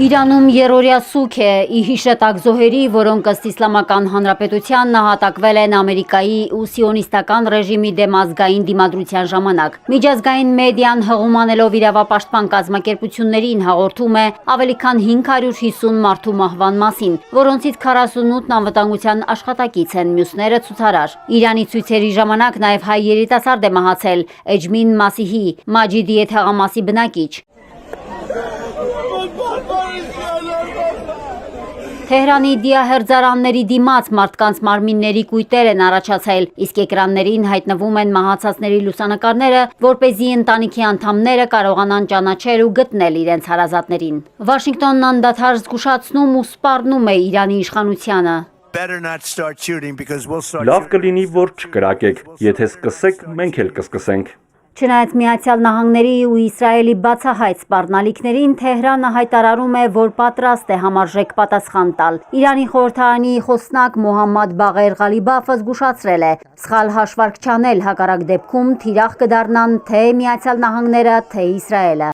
Իրանում երրորդյա սուգ է ի հիշատակ զոհերի, որոնք ըստ Իսլամական Հանրապետության նահատակվել են Ամերիկայի ու սիոնիստական ռեժիմի դեմ ազգային դիմադրության ժամանակ։ Միջազգային մեդիան հղումանելով իրավապաշտպան կազմակերպություններին հաղորդում է ավելի քան 550 մարդու մահվան մասին, որոնցից 48-ն անվտանգության աշխատակից են, մյուսները ցուցարար։ Իրանի ցույցերի ժամանակ նաև հայ երիտասարդ է մահացել Էջմին Մասիհի, Մաջիդիե թաղամասի բնակիչ։ Թեհրանի դիահերձարանների դիմաց մարդկանց մարմինների կույտեր են առաջացել, իսկ էկրաններին հայտնվում են մահացածների լուսանկարները, որպեսզի ընտանիքի անդամները կարողանան ճանաչել ու գտնել իրենց հարազատներին։ Վաշինգտոնն անդադար զգուշացնում ու սպառնում է Իրանի իշխանությանը։ Լավ կլինի, որ չկրակեք, եթե սկսեք, մենք էլ կսկսենք։ Չնայած Միացյալ Նահանգների ու Իսրայելի բացահայտ սպառնալիքներին, Թեհրանը հայտարարում է, որ պատրաստ է համարժեք պատասխան տալ։ Իրանի խորհրդարանի խոսնակ Մոհամմադ Բաղեր Ղալիբաֆը զգուշացրել է, սխալ հաշվարկ չանել, հակառակ դեպքում թիրախ կդառնան թե Միացյալ Նահանգները, թե Իսրայելը։